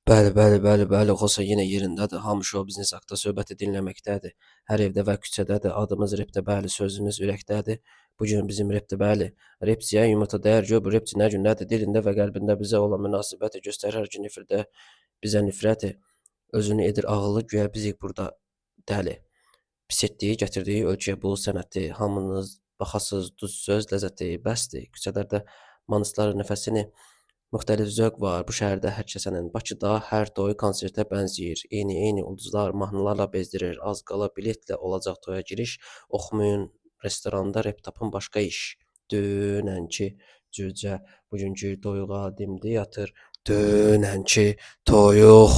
Bəli, bəli, bəli, bəli. Xosa yenə yerindədir. Hamı şou biznes haqqında söhbəti dinləməkdədir. Hər evdə və küçədədir. Adımız Repdə, bəli, sözümüz ürəkdədir. Bu gün bizim Repdə, bəli, Repçiyə yumurta dəyər gör bu Repçi nə gün nədir dilində və qəlbində bizə olan münasibəti göstərir hər gün nifrətə, bizə nifrəti özünü edir ağıllı güya bizik burada dəli. Pis etdiyi, gətirdiyi ölkəyə bu sənəti hamınız baxasız, duz söz ləzzəti bəsdir. Küçələrdə manısların nəfəsini müxtəlif zövq var. Bu şəhərdə hər kəsənin. Bakıda hər toy konsertə bənzəyir. Eyni ulduzlar mahnılarla bezdirir. Az qala biletlə olacaq toya giriş. Oxumayın restoranda rep tapın başqa iş. Dünənki cücə bugünkü toyuğa dimdi yatır. Dünənki toyuq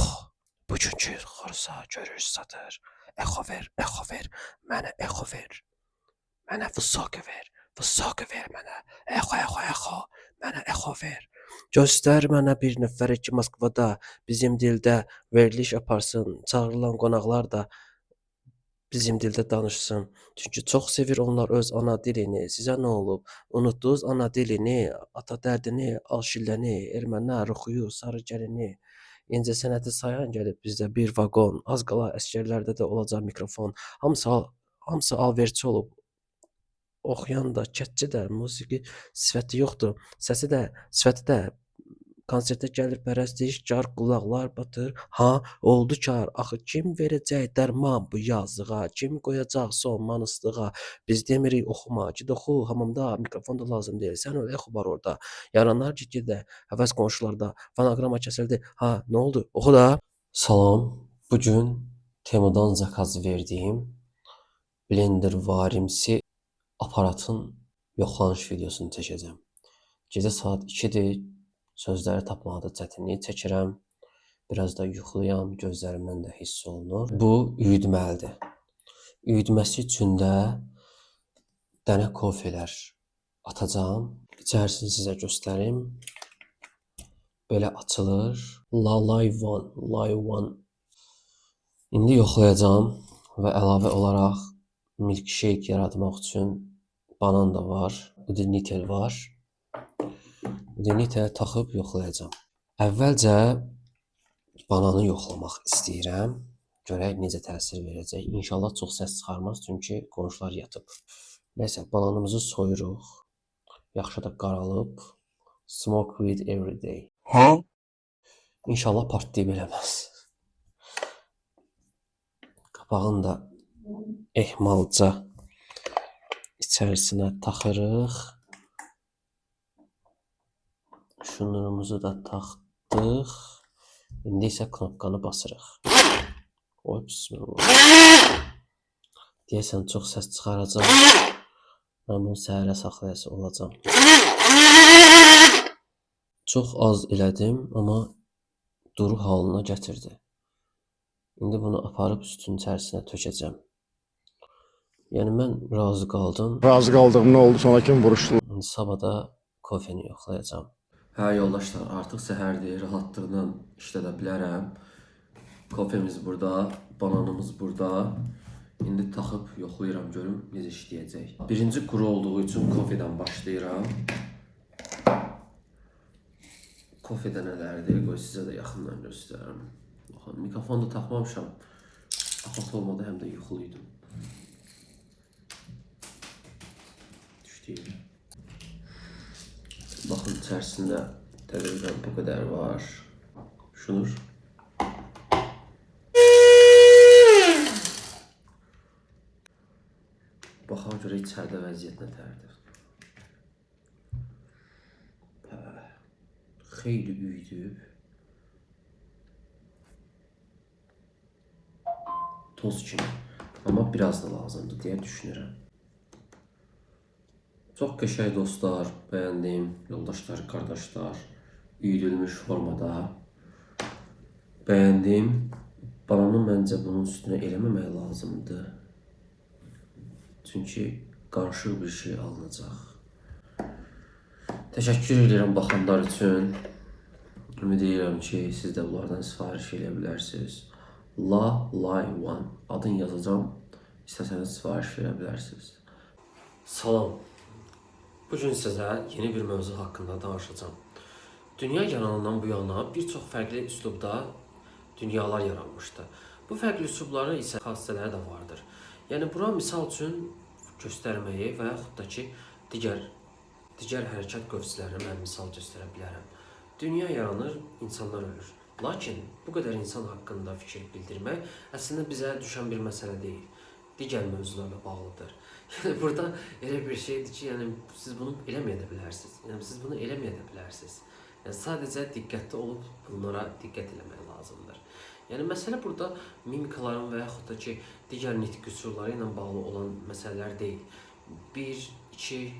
bugünkü xorsa görür satır. Exo ver, mənə exo ver. Mənə vısokə ver mənə. Exo, mənə exo ver. Göstər mənə bir nəfər ki Moskvada bizim dildə veriliş aparsın. Çağırılan qonaqlar da bizim dildə danışsın. Çünki çox sevir onlar öz ana dilini. Sizə nə olub? Unutdunuz ana dilini, ata dərdini, al şilləni, ermənilər oxuyur sarı gəlini. İncəsənəti sayan gəlib bizdə bir vaqon. Az qala əsgərlərdə də olacaq mikrofon. Hamısı alverçi olub. Oxuyan da, kətçi də, musiqi sifəti yoxdur. Səsi də, sifəti də. Konsertə gəlir pərəstişkar, qulaqlar batır. Ha, oldu kar. Axı kim verəcək dərman bu yazığa? Kim qoyacaq son manıslığa? Biz demirik oxuma, ged oxu hamamda. Mikrofon da lazım deyil. Sən öyle oxu var orada. Yaranlar get-gedə, həvəs qonşularda. Fonoqrama kəsildi. Ha, nə oldu? Oxu da. Salam. Bugün Temudan zakaz verdiyim blender varimsi aparatın yoxlanış videosunu çəkəcəm. Gecə saat 2-dir. Sözləri tapmaqda çətinlik çəkirəm. Biraz da yuxuluyam, gözlərimdən də hiss olunur. Bu üyüdməlidir. Üyüdməsi üçün də dənə kofelər atacağam. İçərisini sizə göstərim. Belə açılır. Live one. İndi yoxlayacağım və əlavə olaraq milkshake yaratmaq üçün banan da var, udinitel var. Udiniteli taxıb yoxlayacağam. Əvvəlcə bananı yoxlamaq istəyirəm. Görək necə təsir verəcək. İnşallah çox səs çıxarmaz, çünki qonşular yatıb. Nəysə, bananımızı soyuruq. Yaxşı da qaralıb. Smoke weed every day. Hə? İnşallah partlayıb eləməz. Qapağını da ehmalca içərisinə taxırıq. Şunurumuzu da taxdıq. İndi isə knopkanı basırıq. Oy, bismillah. Deyəsən çox səs çıxaracaq. Mən bunu səhərə saxlayası olacam. Çox az elədim, amma duru halına gətirdi. İndi bunu aparıb sütün içərisinə tökəcəm. Yəni mən razı qaldım. Razı qaldığım nə oldu, sonra kim vuruşdu? İndi sabada kofeni yoxlayacağam. Hə yoldaşlar, artıq səhərdir, rahatlıqla işlədə bilərəm. Kofemiz burada, bananımız burada. İndi taxıb yoxlayıram, görüm necə işləyəcək. Birinci quru olduğu üçün kofedən başlayıram. Kofedə nələrdir, qoy sizə də yaxından göstərim. Baxın, mikrofonu da taxmamışam. Afat olmadı, həm də yuxuluydum. Düşdüyüm. Baxın, içərisində təqribən bu qədər var. Şunur. Baxaq görə içəridə vəziyyət nətərdir. Xeyli üydüb. Toz kimi. Amma biraz da lazımdır deyə düşünürəm. Çox qəşəng dostlar, bəyəndim, yoldaşlar, qardaşlar, üyüdülmüş formada. Bəyəndim. Bananı məncə bunun üstünə eləməmək lazımdır. Çünki qarışıq bir şey alınacaq. Təşəkkür edirəm baxanlar üçün. Ümid edirəm ki, siz də bunlardan sifariş edə bilərsiniz. Live one. Adını yazacağım. İstəsəniz sifariş verə bilərsiniz. Salam. Bugün sizə yeni bir mövzu haqqında danışacağım. Dünya yaranandan bu yana bir çox fərqli üslubda dünyalar yaranmışdı. Bu fərqli üslubların isə xassələri də vardır. Yəni bura misal üçün göstərməyi və yaxud da ki digər hərəkət qövslərini mən misal göstərə bilərəm. Dünya yaranır, insanlar ölür. Lakin bu qədər insan haqqında fikir bildirmək əslində bizə düşən bir məsələ deyil. Digər mövzularla bağlıdır. Yəni burada elə bir şeydir ki, yəni siz bunu eləməyə də bilərsiniz. Yəni siz bunu eləməyə də bilərsiniz. Yəni sadəcə diqqətli olub bunlara diqqət eləmək lazımdır. Yəni məsələ burada mimikaların və yaxud da ki digər nitq qüsurları ilə bağlı olan məsələlər deyil. 1, 2